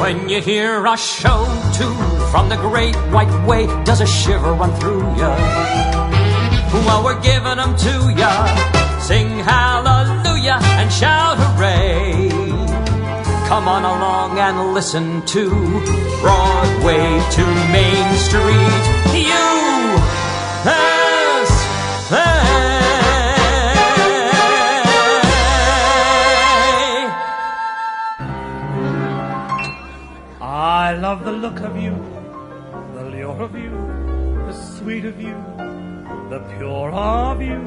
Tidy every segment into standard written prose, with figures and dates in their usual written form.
When you hear a show tune from the great white way, does a shiver run through ya? Well, we're giving them to ya. Sing hallelujah and shout hooray. Come on along and listen to Broadway to Main Street. USA. I love the look of you, the lure of you, the sweet of you, the pure of you,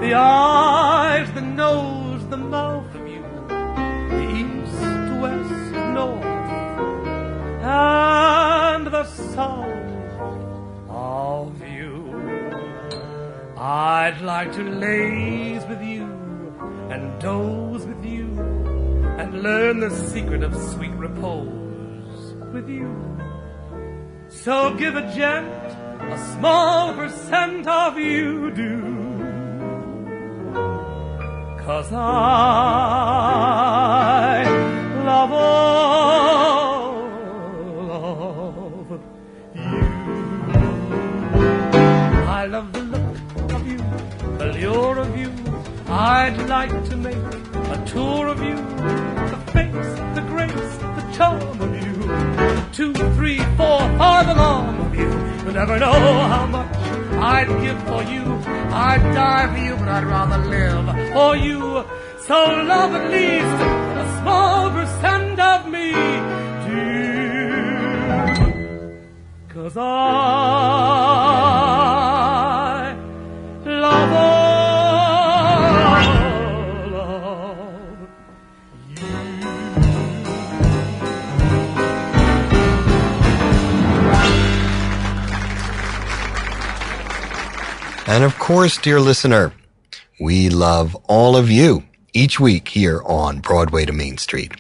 the eyes, the nose, the mouth of you, the east, west, north, and the south of you. I'd like to laze with you and doze with you and learn the secret of sweet repose with you. So give a gent a small percent of you do, 'cause I love all of you. I love the look of you, the lure of you. I'd like to make a tour of you, the face, the grace, the charm of you. 2, 3, 4, farther along of you. You'll never know how much I'd give for you. I'd die for you, but I'd rather live for you. So love at least a small percent of me, dear, 'cause I love all of you. And of course, dear listener, we love all of you each week here on Broadway to Main Street.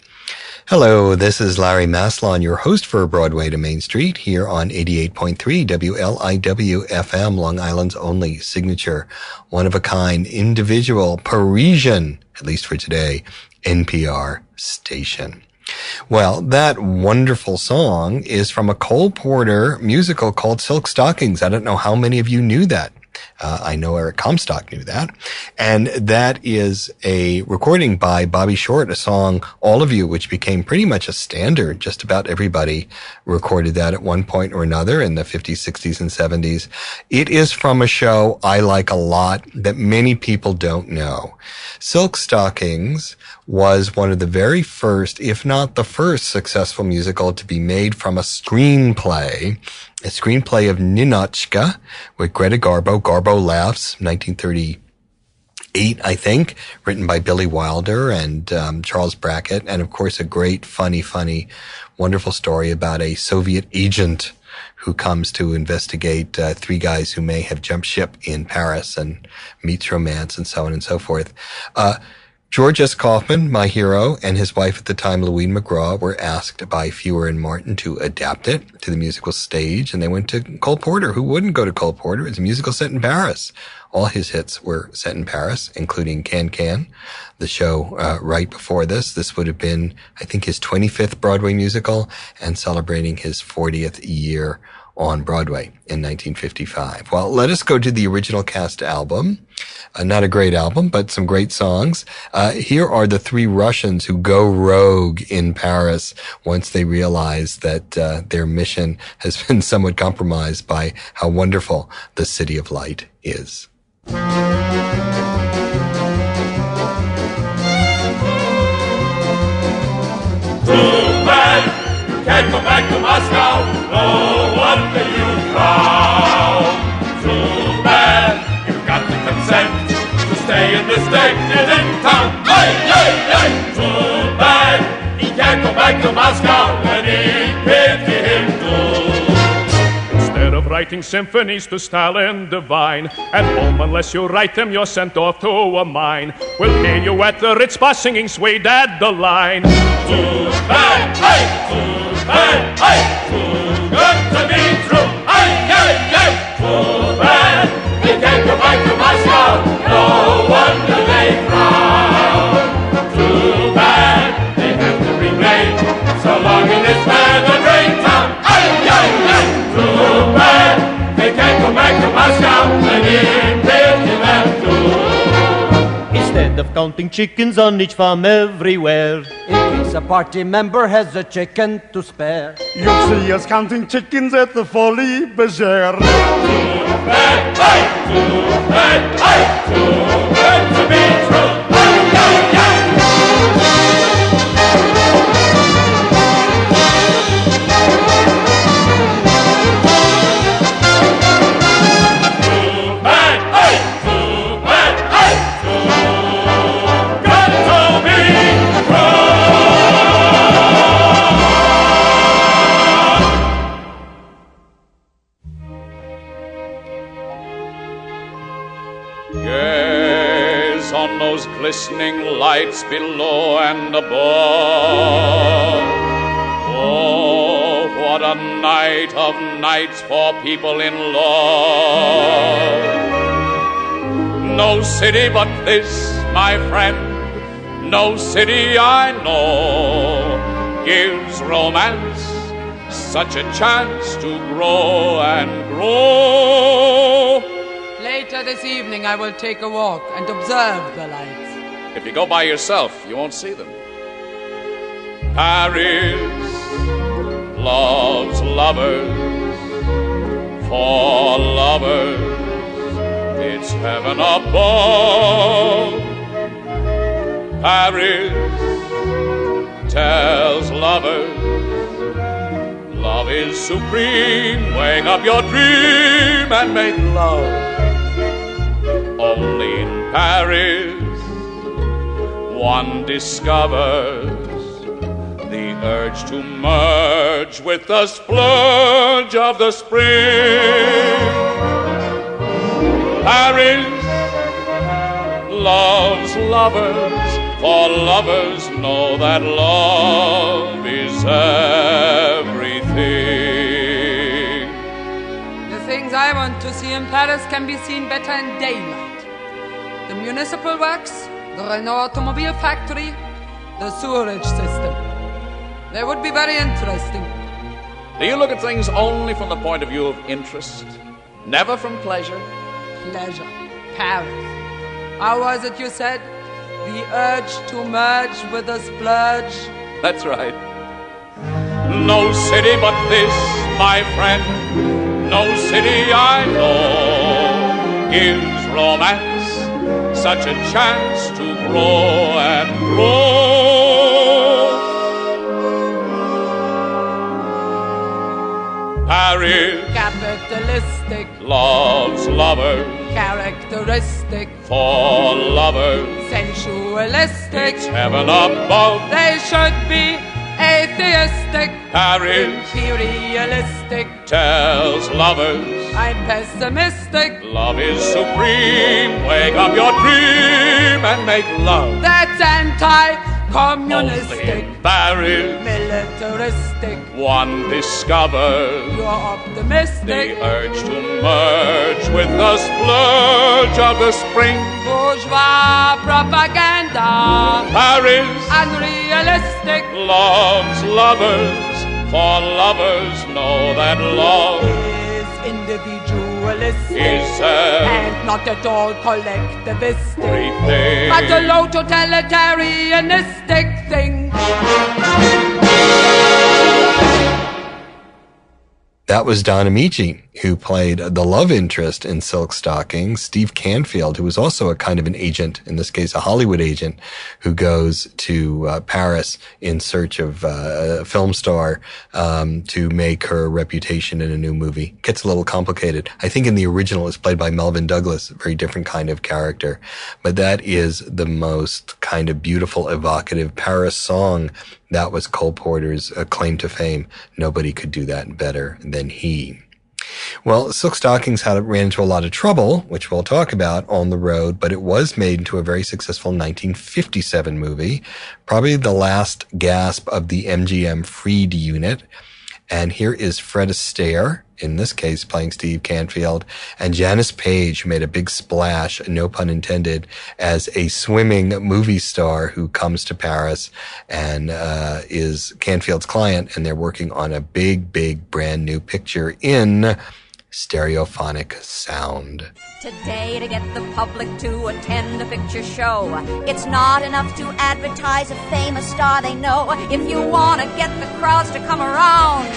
Hello, this is Larry Maslon, your host for Broadway to Main Street here on 88.3 WLIW FM, Long Island's only signature, one-of-a-kind, individual, Parisian, at least for today, NPR station. Well, that wonderful song is from a Cole Porter musical called Silk Stockings. I don't know how many of you knew that. I know Eric Comstock knew that. And that is a recording by Bobby Short, a song, All of You, which became pretty much a standard. Just about everybody recorded that at one point or another in the 50s, 60s, and 70s. It is from a show I like a lot that many people don't know. Silk Stockings was one of the very first, if not the first, successful musical to be made from a screenplay of Ninotchka with Greta Garbo. Garbo Laughs, 1938, I think, written by Billy Wilder and Charles Brackett. And of course, a great, funny, wonderful story about a Soviet agent who comes to investigate three guys who may have jumped ship in Paris and meets romance and so on and so forth. George S. Kaufman, my hero, and his wife at the time, Louise McGraw, were asked by Fewer and Martin to adapt it to the musical stage, and they went to Cole Porter. Who wouldn't go to Cole Porter? It's a musical set in Paris. All his hits were set in Paris, including Can Can, the show right before this. This would have been, I think, his 25th Broadway musical and celebrating his 40th year on Broadway in 1955. Well, let us go to the original cast album. Not a great album, but some great songs. Here are the three Russians who go rogue in Paris once they realize that their mission has been somewhat compromised by how wonderful the City of Light is. Too bad you can't go back to Moscow. No wonder you frown. Too bad you've got to consent to stay in this decadent town. Hey, hey, hey! Too bad he can't go back to Moscow. Any pity him too. Instead of writing symphonies to Stalin divine, at home unless you write them, you're sent off to a mine. We'll hear you at the Ritz Bar singing Sway Dad the line. Too bad, hey! Too bad, hey! Too good to be true. Hey, hey, hey! Too bad they can't go back to Moscow. No wonder they frown. Too bad they have to remain so long in this town. kind of counting chickens on each farm everywhere. In case a party member has a chicken to spare, you'll see us counting chickens at the Folie Bergère. Too bad, too good to be true. Gaze on those glistening lights below and above. Oh, what a night of nights for people in love. No city but this, my friend, no city I know gives romance such a chance to grow and grow. Later this evening I will take a walk and observe the lights. If you go by yourself, you won't see them. Paris loves lovers, for lovers it's heaven above. Paris tells lovers love is supreme. Wake up your dream and make love. Only in Paris one discovers the urge to merge with the splurge of the spring. Paris loves lovers, for lovers know that love is everything. The things I want to see in Paris can be seen better in daylight. The municipal works, the Renault automobile factory, the sewerage system. They would be very interesting. Do you look at things only from the point of view of interest, never from pleasure? Pleasure. Paris. How was it you said? The urge to merge with the splurge? That's right. No city but this, my friend, no city I know gives romance such a chance to grow and grow. Paris capitalistic loves lovers, characteristic for lovers sensualistic. It's heaven above. They should be atheistic, Paris imperialistic tells lovers I'm pessimistic. Love is supreme. Wake up your dream and make love. That's anti-communistic. Only in Paris militaristic. One discovers you're optimistic. The urge to merge with the splurge of the spring. Bourgeois propaganda. Paris unrealistic. Loves lovers, for lovers know that love individualistic is and not at all collectivistic, everything. but a low totalitarianistic thing. That was Don Ameche, who played the love interest in Silk Stockings. Steve Canfield, who was also a kind of an agent, in this case a Hollywood agent, who goes to Paris in search of a film star to make her reputation in a new movie. Gets a little complicated. I think in the original it's played by Melvin Douglas, a very different kind of character. But that is the most kind of beautiful, evocative Paris song. That was Cole Porter's claim to fame. Nobody could do that better than he. Well, Silk Stockings ran into a lot of trouble, which we'll talk about on the road, but it was made into a very successful 1957 movie, probably the last gasp of the MGM Freed unit. And here is Fred Astaire, in this case playing Steve Canfield, and Janice Page, who made a big splash, no pun intended, as a swimming movie star who comes to Paris and is Canfield's client, and they're working on a big, big brand new picture in stereophonic sound. Today, to get the public to attend a picture show, it's not enough to advertise a famous star they know. If you want to get the crowds to come around,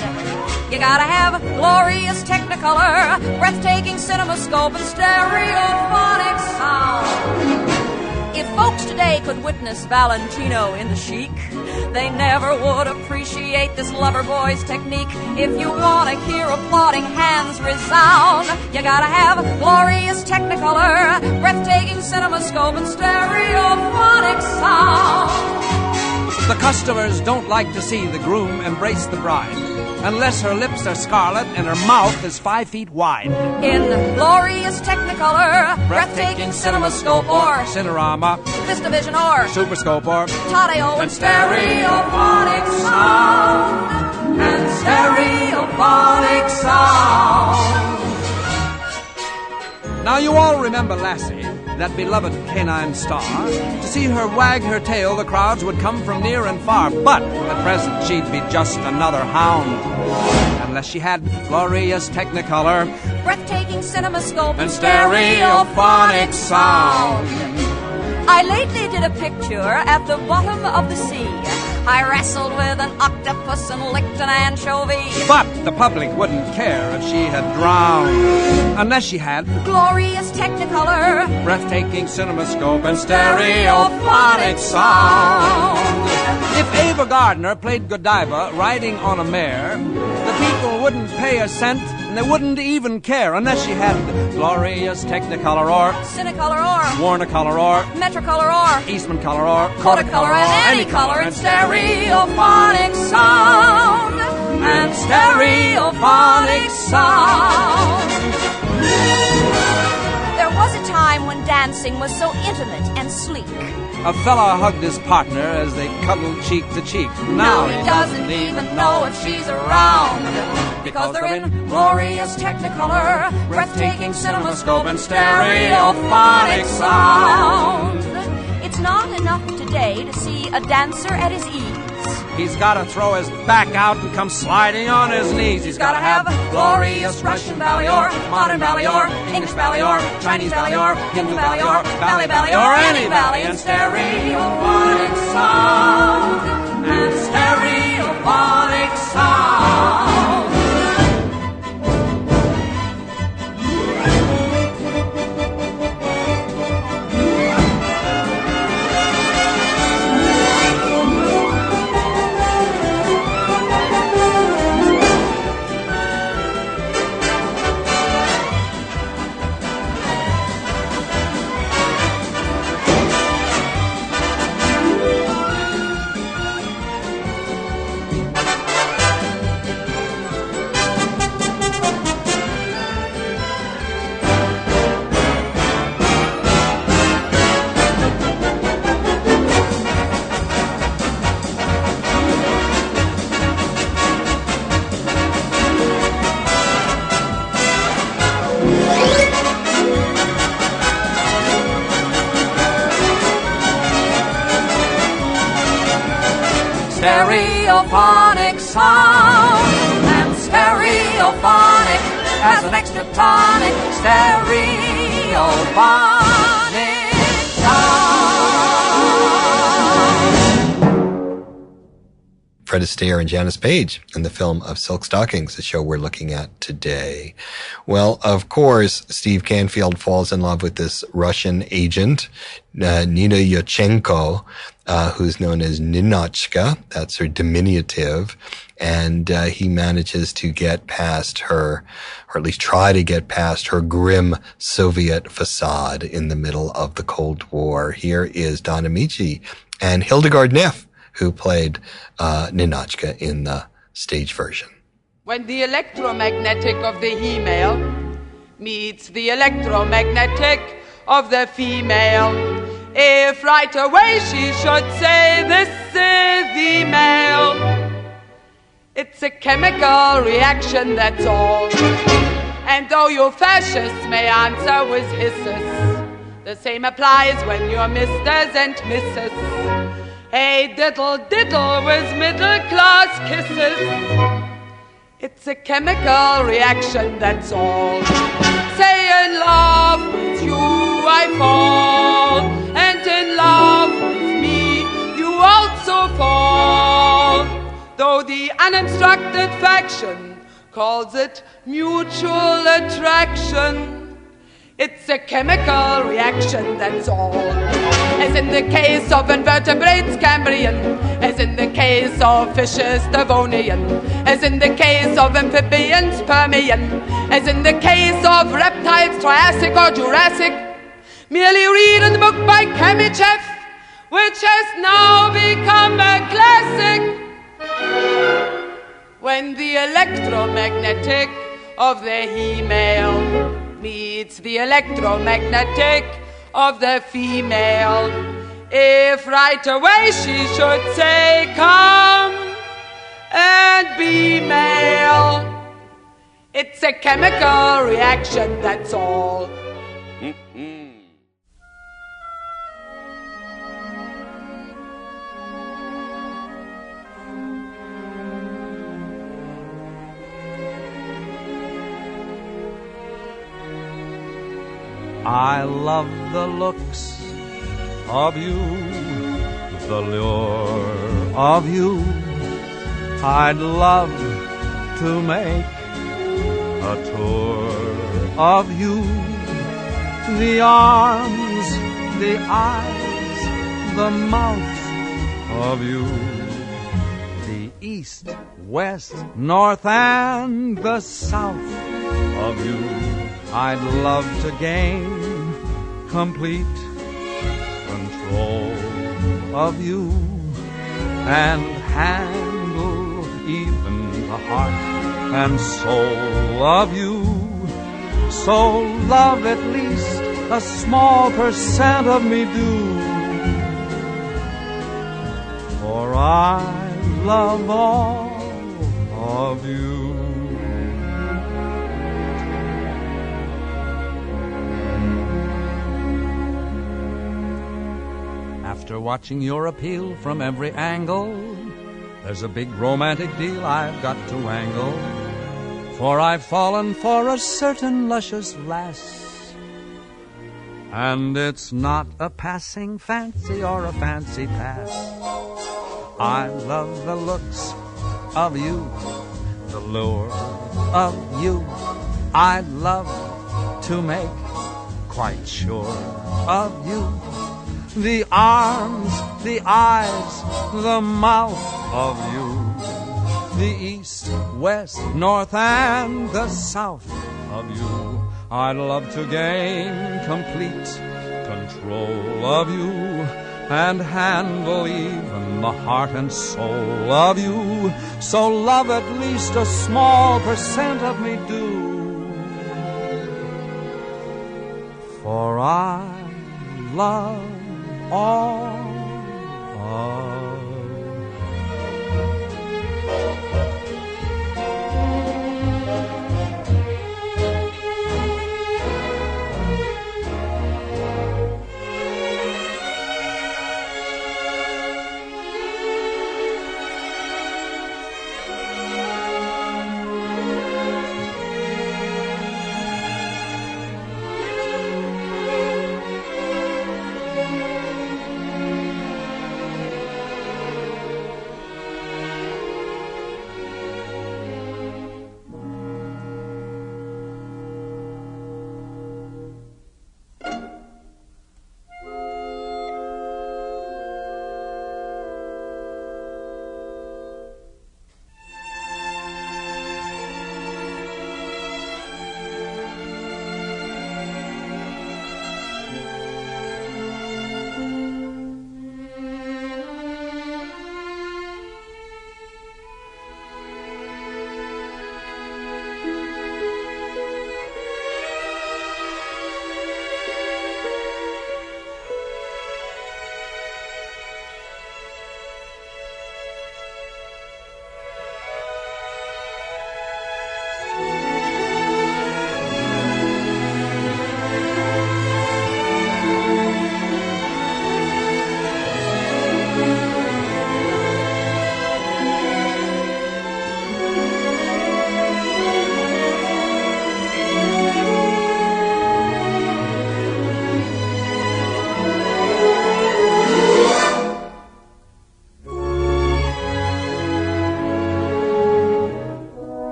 you gotta have glorious Technicolor, breathtaking CinemaScope, and stereophonic sound. If folks today could witness Valentino in the Chic, they never would appreciate this lover boy's technique. If you want to hear applauding hands resound, you gotta have glorious Technicolor, breathtaking CinemaScope, and stereophonic sound. The customers don't like to see the groom embrace the bride unless her lips are scarlet and her mouth is 5 feet wide. In glorious Technicolor, breathtaking CinemaScope, or Cinerama, VistaVision, or Superscope, or Taddeo, and stereophonic sound, and stereophonic sound. Now you all remember Lassie, that beloved canine star. To see her wag her tail, the crowds would come from near and far. But at present she'd be just another hound, unless she had glorious Technicolor, breathtaking CinemaScope, and stereophonic sound. I lately did a picture at the bottom of the sea. I wrestled with an octopus and licked an anchovy. But the public wouldn't care if she had drowned, unless she had glorious Technicolor, breathtaking CinemaScope, and stereophonic sound. If Ava Gardner played Godiva riding on a mare, the people wouldn't pay a cent, and they wouldn't even care unless she had glorious Technicolor, or Cinecolor, or Warnacolor, or Metrocolor, or Eastman color, or Kodacolor, and any color, and stereophonic sound, and stereophonic sound. There was a time when dancing was so intimate and sleek. A fella hugged his partner as they cuddled cheek to cheek. Now he doesn't even know if she's around, because they're in glorious Technicolor, breathtaking CinemaScope, and stereophonic sound. It's not enough today to see a dancer at his ease. He's gotta throw his back out and come sliding on his knees. He's gotta have glorious Russian ballet, or modern ballet, or English ballet, or Chinese ballet, or Hindu ballet, or ballet, or any ballet, and stereophonic sound, and stereophonic sound. Stereophonic sound, and stereophonic as an extra tonic. Stereophonic sound. Fred Astaire and Janice Page in the film of Silk Stockings, the show we're looking at today. Well, of course, Steve Canfield falls in love with this Russian agent, Ninotchka, who's known as Ninotchka. That's her diminutive. And he manages to get past her, or at least try to get past her grim Soviet facade in the middle of the Cold War. Here is Don Ameche and Hildegard Neff, who played Ninotchka in the stage version. When the electromagnetic of the he-male meets the electromagnetic of the female, if right away she should say, "This is the male," it's a chemical reaction, that's all. And though you fascists may answer with hisses, the same applies when you're misters and misses. Hey, diddle diddle with middle class kisses. It's a chemical reaction, that's all. Say in love with you I fall, and in love with me you also fall. Though the uninstructed faction calls it mutual attraction, it's a chemical reaction, that's all. As in the case of invertebrates, Cambrian. As in the case of fishes, Devonian. As in the case of amphibians, Permian. As in the case of reptiles, Triassic or Jurassic. Merely read in the book by Ameche, which has now become a classic. When the electromagnetic of the he-male meets the electromagnetic of the female, if right away she should say, come and be male, it's a chemical reaction, that's all. I love the looks of you, the lure of you. I'd love to make a tour of you. The arms, the eyes, the mouth of you. The east, west, north, and the south of you. I'd love to gain complete control of you and handle even the heart and soul of you. So love at least a small percent of me do, for I love all of you. After watching your appeal from every angle, there's a big romantic deal I've got to angle. For I've fallen for a certain luscious lass, and it's not a passing fancy or a fancy pass. I love the looks of you, the lure of you. I'd love to make quite sure of you. The arms, the eyes, the mouth of you. The east, west, north, and the south of you. I'd love to gain complete control of you and handle even the heart and soul of you. So love at least a small percent of me do, for I love all of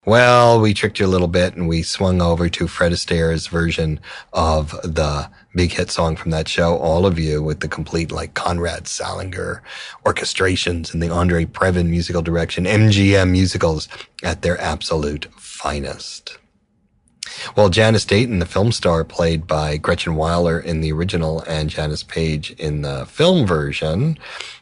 Well, we tricked you a little bit and we swung over to Fred Astaire's version of the big hit song from that show, All of You, with the complete like Conrad Salinger orchestrations and the Andre Previn musical direction, MGM musicals at their absolute finest. Well, Janice Dayton, the film star, played by Gretchen Wyler in the original and Janice Page in the film version,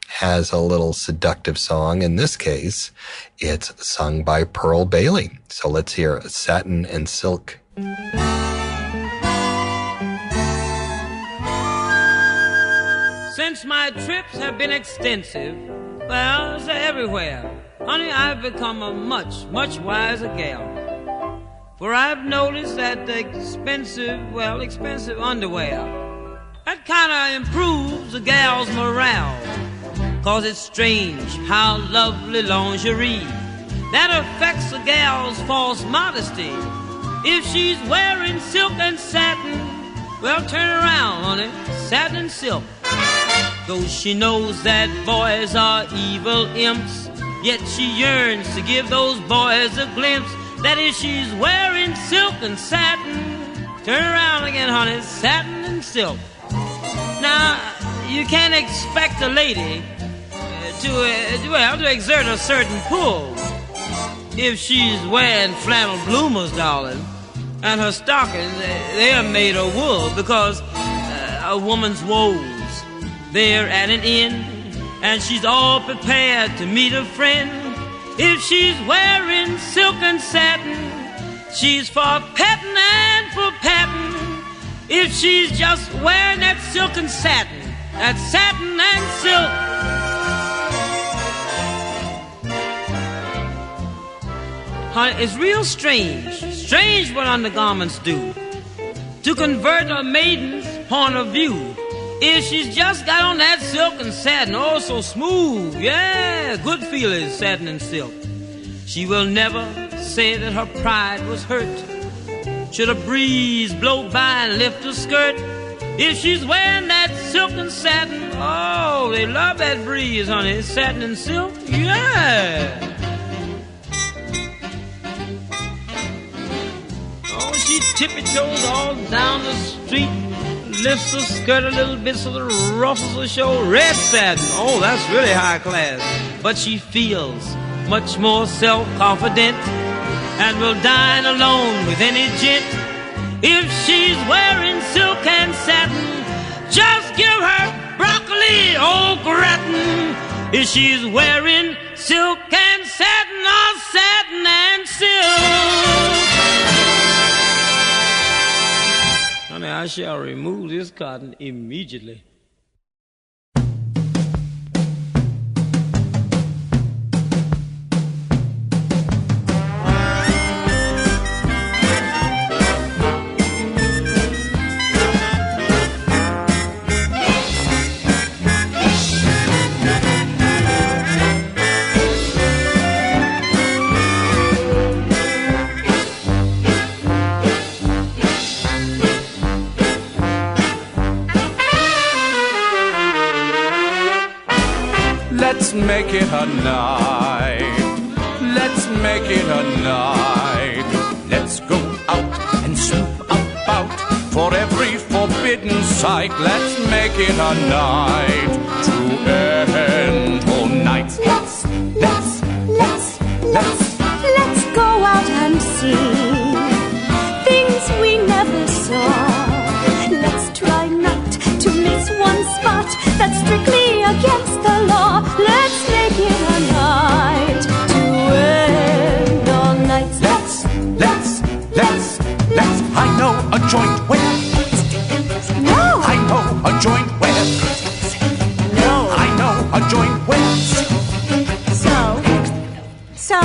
has a little seductive song. In this case, it's sung by Pearl Bailey. So let's hear Satin and Silk. Since my trips have been extensive, well, they're everywhere. Honey, I've become a much, much wiser gal. For I've noticed that the expensive underwear, that kind of improves a gal's morale. 'Cause it's strange how lovely lingerie that affects a gal's false modesty. If she's wearing silk and satin, well, turn around, honey, satin and silk. Though she knows that boys are evil imps, yet she yearns to give those boys a glimpse that if she's wearing silk and satin, turn around again, honey, satin and silk. Now, you can't expect a lady to exert a certain pull if she's wearing flannel bloomers, darling, and her stockings, they are made of wool, because a woman's woes, they're at an end, and she's all prepared to meet a friend. If she's wearing silk and satin, she's for petting and for patting. If she's just wearing that silk and satin, that satin and silk, honey, it's real strange what undergarments do to convert a maiden's point of view. If she's just got on that silk and satin, oh, so smooth, yeah, good feeling, satin and silk, she will never say that her pride was hurt should a breeze blow by and lift her skirt. If she's wearing that silk and satin, oh, they love that breeze, honey, satin and silk, yeah. Oh, she tippy-toes all down the street, lifts her skirt a little bit so the ruffles will show. Red satin, oh, that's really high class. But she feels much more self-confident and will dine alone with any gent. If she's wearing silk and satin, just give her broccoli au gratin. If she's wearing silk and satin, or satin and silk, honey, I shall remove this cotton immediately. Let's make it a night. Let's make it a night. Let's go out and snoop about for every forbidden sight. Let's make it a night to end all nights. Let's go out and see things we never saw. Let's try not to miss one spot that's strictly against the law. Let's make it a night to end all nights. Let's. I know a joint where. No. I know a joint where. No. I know a joint where. So.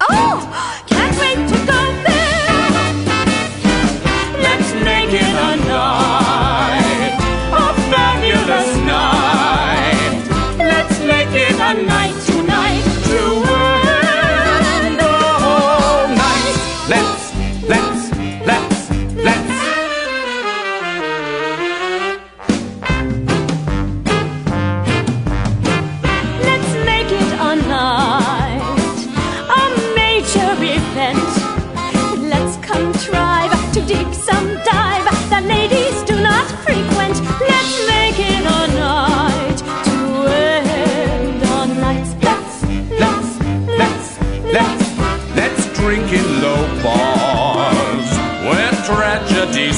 Oh, can't wait to go there. Let's make it a night, a fabulous night. Let's make it a night tonight to end the whole night. Let's. Let's make it a night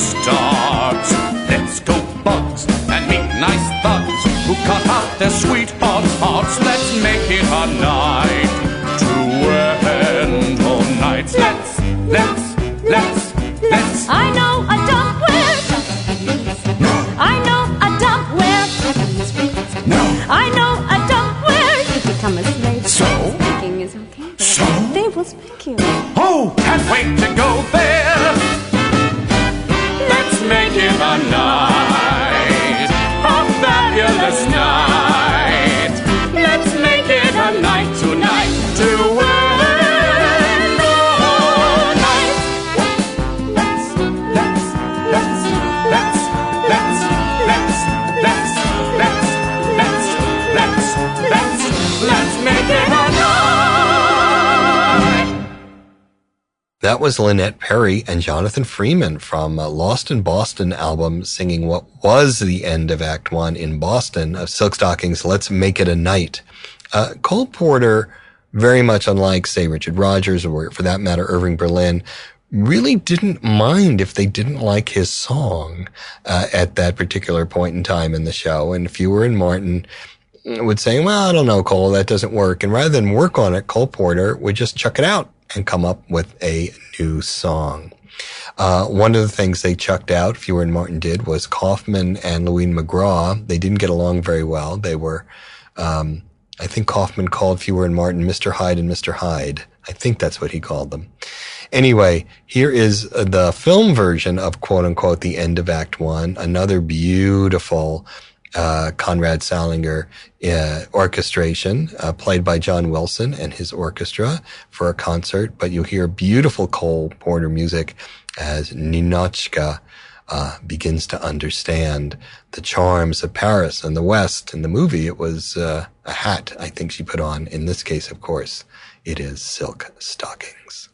starts. Let's go bugs and meet nice thugs who cut out their sweethearts' hearts. Let's make it a night to end all nights. Let's. I know a dump where. No. I know a dump where. No. I know a dump where. If you come as late. So? Spanking is okay. So? They will spank you. Oh, can't wait to go there. Let's make it a night, a fabulous night. Let's make it a night tonight to end all night. Let's make it a night. That was Lynette Perry and Jonathan Freeman from Lost in Boston album singing what was the end of Act 1 in Boston of Silk Stockings' Let's Make It a Night. Cole Porter, very much unlike, say, Richard Rodgers or, for that matter, Irving Berlin, really didn't mind if they didn't like his song at that particular point in time in the show. And Fewer and Martin would say, well, I don't know, Cole, that doesn't work. And rather than work on it, Cole Porter would just chuck it out and come up with a new song. One of the things they chucked out, Fewer and Martin did, was Kaufman and Louine McGraw. They didn't get along very well. They were, I think Kaufman called Fewer and Martin Mr. Hyde and Mr. Hyde. I think that's what he called them. Anyway, here is the film version of quote unquote the end of Act 1, another beautiful Conrad Salinger orchestration, played by John Wilson and his orchestra for a concert. But you hear beautiful Cole Porter music as Ninotchka begins to understand the charms of Paris and the West. In the movie, it was a hat, I think she put on. In this case, of course, it is silk stockings.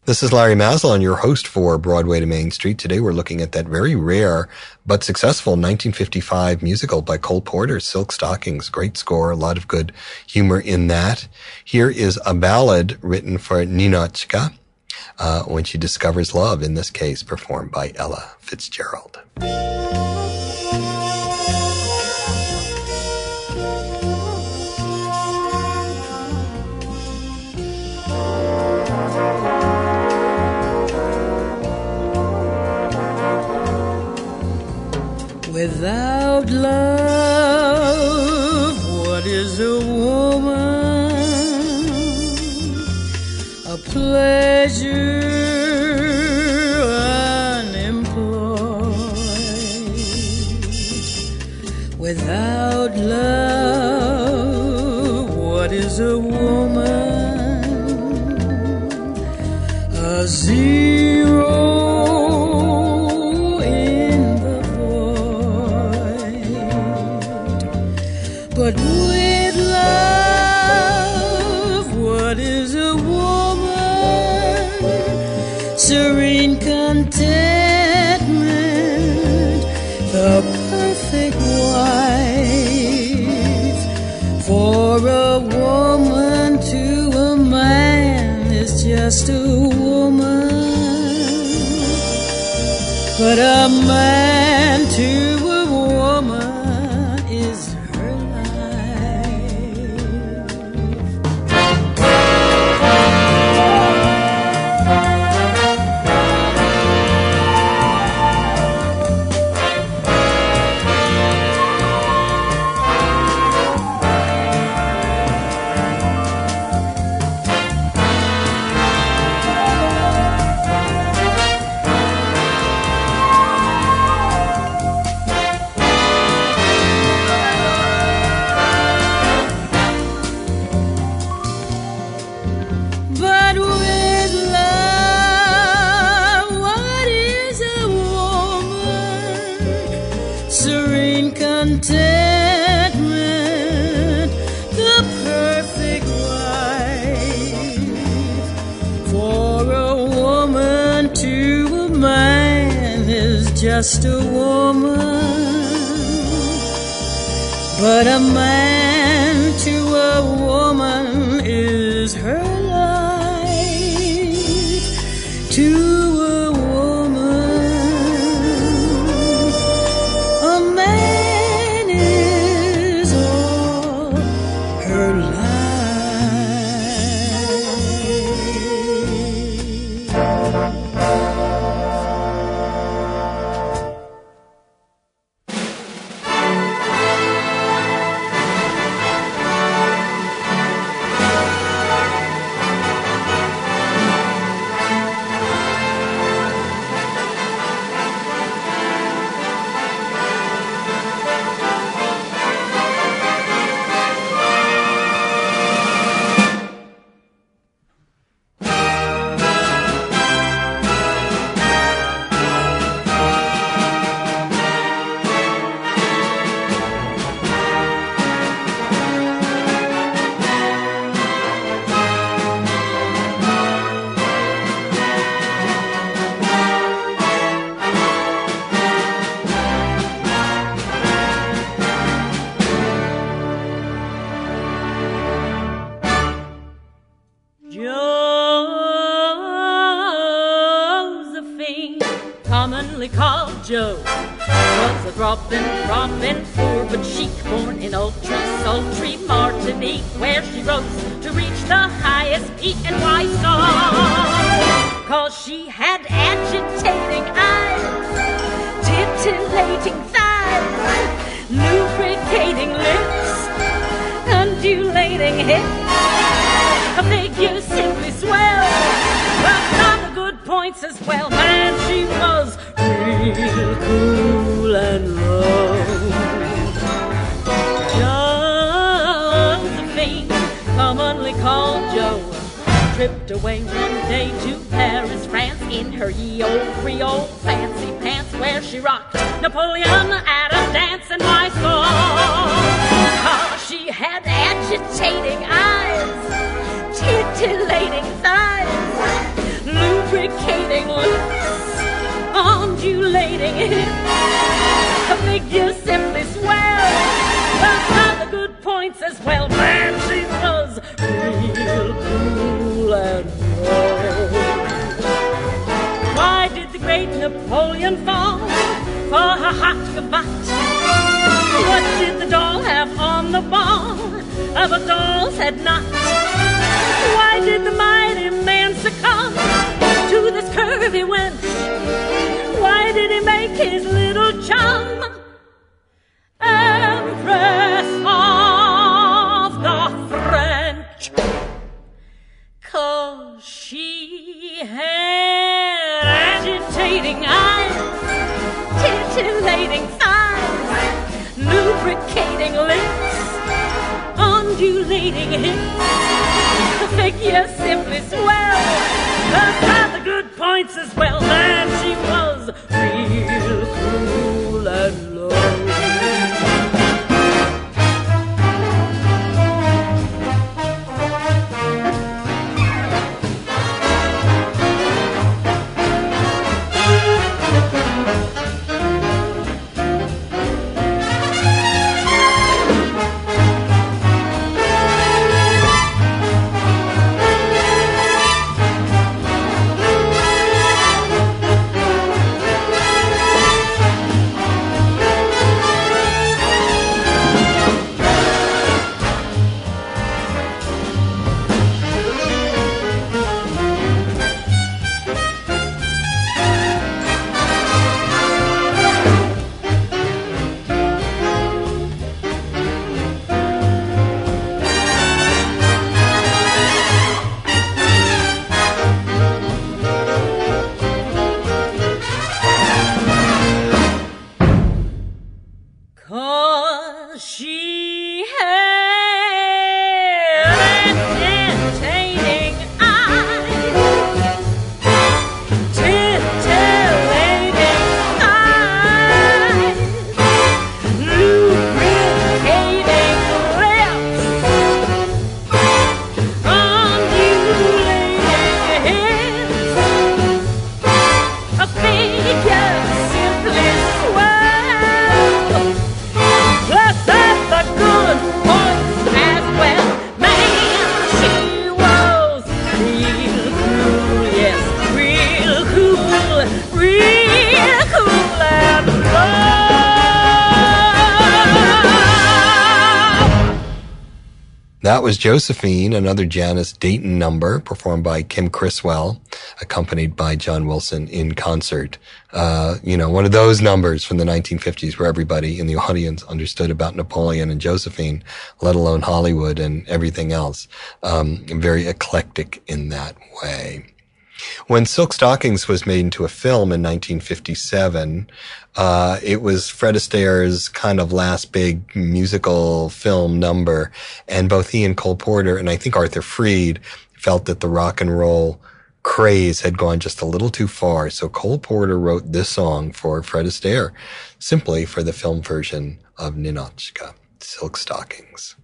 This is Larry Maslon, your host for Broadway to Main Street. Today we're looking at that very rare but successful 1955 musical by Cole Porter, Silk Stockings. Great score, a lot of good humor in that. Here is a ballad written for Ninotchka when she discovers love, in this case performed by Ella Fitzgerald. Without love, what is a woman? A pleasure unemployed. Without love, what is a woman? A zero. But with love, what is a woman? Serene contentment, the perfect wife. For a woman to a man is just a woman, but a man to a woman is contentment, the perfect wife. For a woman to a man is just a woman, but a man to a woman is her life. To a woman, a man is all her life. Commonly called Joe, was a throbbing fool, but chic, born in sultry Martinique, where she rose to reach the highest peak. And why so? 'Cause she had agitating eyes, titillating thighs, lubricating lips, undulating hips, a figure simply swell, but other good points as well. Man, she was real cool and low. Josephine, commonly called Joe, tripped away one day to Paris, France, in her ye old Creole fancy pants, where she rocked Napoleon at a dance. And why so? 'Cause she had agitating eyes, titillating thighs, lubricating lips, undulating hips, a figure simply swell. Those are the good points as well. Man, she was real cool and low. Why did the great Napoleon fall for her hot cravat? What did the doll have on the ball? Other dolls had not. Why did the mighty man succumb to this curvy wench? Why did he make his little chum Empress of the French? 'Cause she had agitating eyes, titillating thighs, lubricating lips, undulating hips, the figure simply swell. Those are the good points as well. And she was real cool and low. That was Josephine, another Janis Dayton number performed by Kim Criswell, accompanied by John Wilson in concert. One of those numbers from the 1950s where everybody in the audience understood about Napoleon and Josephine, let alone Hollywood and everything else. Very eclectic in that way. When Silk Stockings was made into a film in 1957, it was Fred Astaire's kind of last big musical film number. And both he and Cole Porter, and I think Arthur Freed, felt that the rock and roll craze had gone just a little too far. So Cole Porter wrote this song for Fred Astaire, simply for the film version of Ninotchka, Silk Stockings.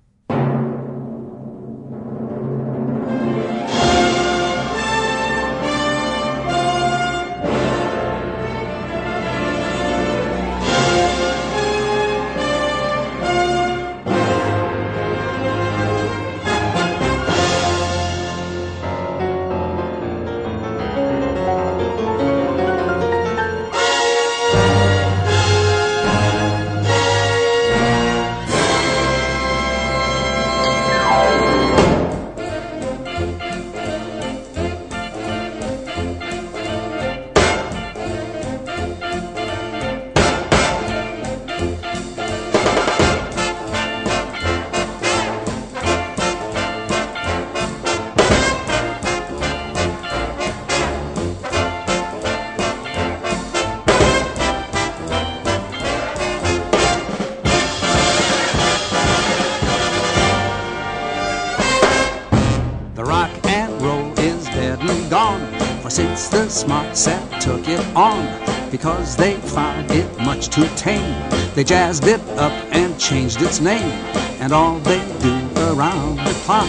Since the smart set took it on, because they found it much too tame, they jazzed it up and changed its name, and all they do around the clock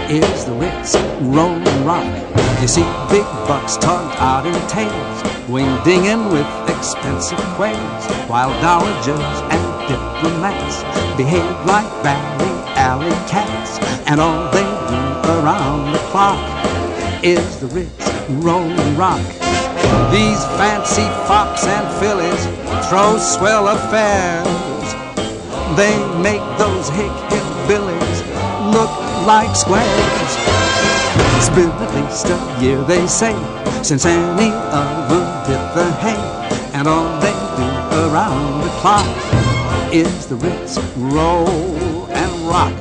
is the Ritz Rolling Rock. You see big bucks tugged out in tails, wing-dinging with expensive quails, while dowagers and diplomats behave like Barry Alley cats, and all they do around the clock is the Ritz Rolling Rock. These fancy fops and fillies throw swell affairs. They make those hick hillbillies look like squares. It's been at least a year, they say, since any of them did the hay, and all they do around the clock is the Ritz roll and rock.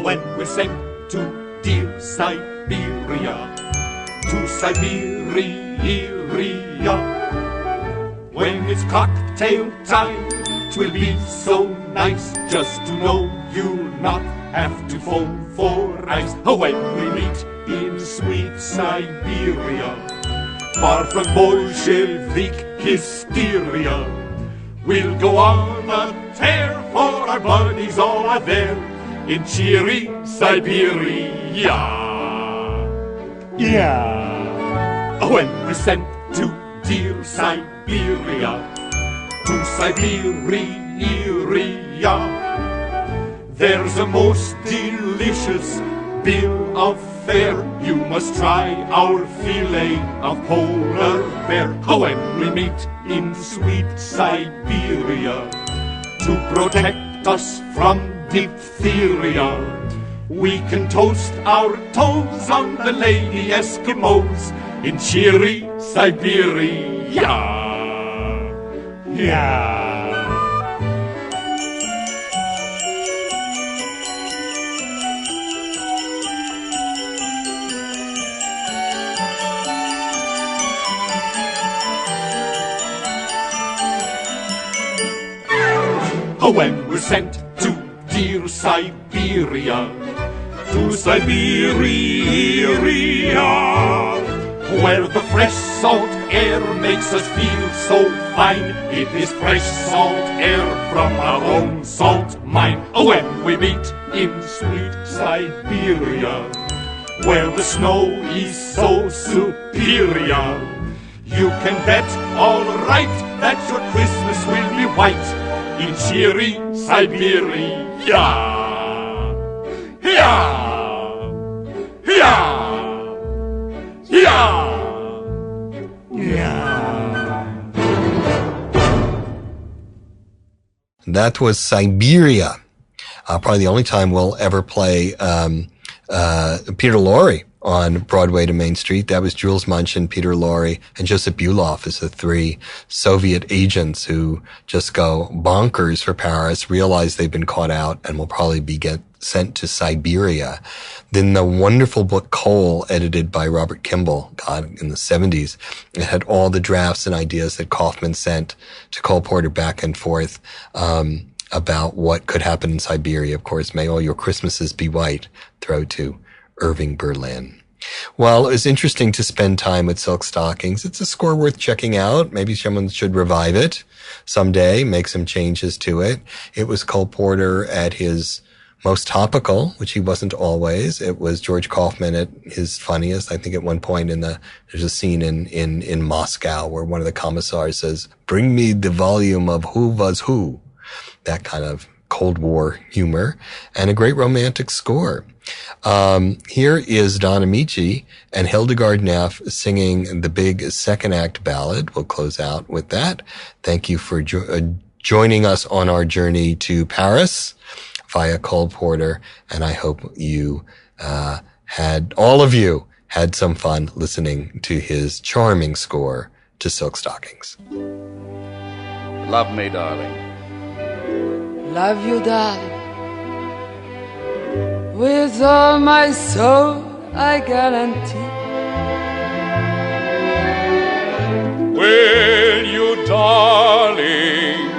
When we're sent to dear Siberia, to Siberia, when it's cocktail time, 'twill be so nice just to know you'll not have to phone for ice. When we meet in sweet Siberia, far from Bolshevik hysteria, we'll go on a tear, for our buddies all are there in cheery Siberia. Yeah. When we're sent to dear Siberia, to Siberia, there's a most delicious bill of fare. You must try our filet of polar bear. When we meet in sweet Siberia, to protect us from diphtheria, we can toast our toes on the lady Eskimos in cheery Siberia. Yeah. When we're sent to dear Siberia, to Siberia, where the fresh salt air makes us feel so fine. It is fresh salt air from our own salt mine. When we meet in sweet Siberia, where the snow is so superior, You can bet all right that your Christmas will be white in cheery Siberia. That was Siberia. Probably the only time we'll ever play Peter Lorre on Broadway to Main Street. That was Jules Munchin, Peter Lorre, and Joseph Buloff as the three Soviet agents who just go bonkers for Paris, realize they've been caught out, and will probably be sent to Siberia. Then the wonderful book Cole, edited by Robert Kimball, in the 70s, it had all the drafts and ideas that Kaufman sent to Cole Porter back and forth about what could happen in Siberia. Of course, May All Your Christmases Be White, throw to Irving Berlin. Well, it was interesting to spend time with Silk Stockings. It's a score worth checking out. Maybe someone should revive it someday, make some changes to it. It was Cole Porter at his most topical, which he wasn't always. It was George Kaufman at his funniest. I think at one point there's a scene in Moscow where one of the commissars says, "Bring me the volume of Who Was Who." That kind of Cold War humor, and a great romantic score. Here is Don Ameche and Hildegard Neff singing the big second act ballad. We'll close out with that. Thank you for joining us on our journey to Paris via Cole Porter, and I hope all of you had some fun listening to his charming score to Silk Stockings. Love me, darling. Love you, darling. With all my soul, I guarantee. Will you, darling,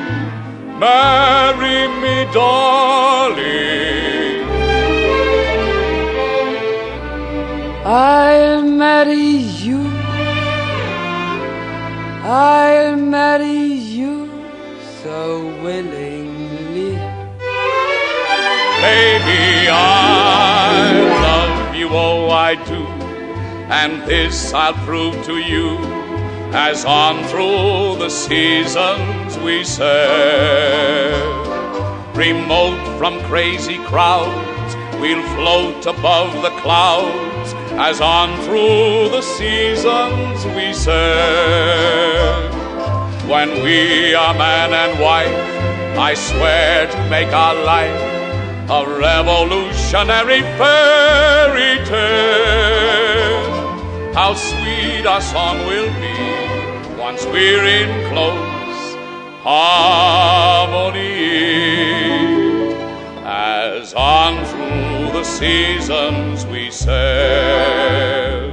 marry me, darling? I'll marry you. I'll marry you so willingly. Baby, I love you, oh I do, and this I'll prove to you, as on through the seasons we sail. Remote from crazy crowds, we'll float above the clouds, as on through the seasons we sail. When we are man and wife, I swear to make our life a revolutionary fairy tale. How sweet our song will be once we're in close harmony, as on through the seasons we sail.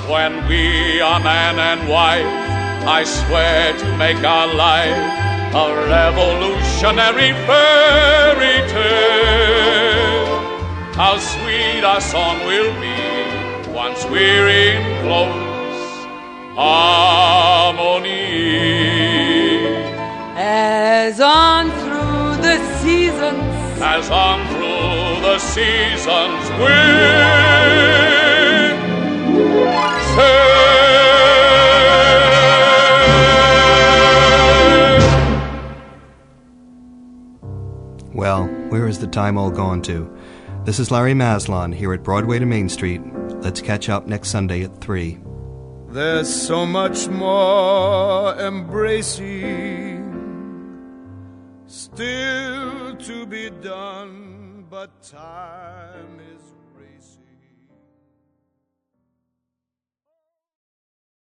When we are man and wife, I swear to make our life a revolutionary fairy tale. How sweet our song will be once we're in close harmony. As on through the seasons, as on through the seasons we'll Well, where is the time all gone to? This is Larry Maslon here at Broadway to Main Street. Let's catch up next Sunday at 3. There's so much more embracing still to be done, but time is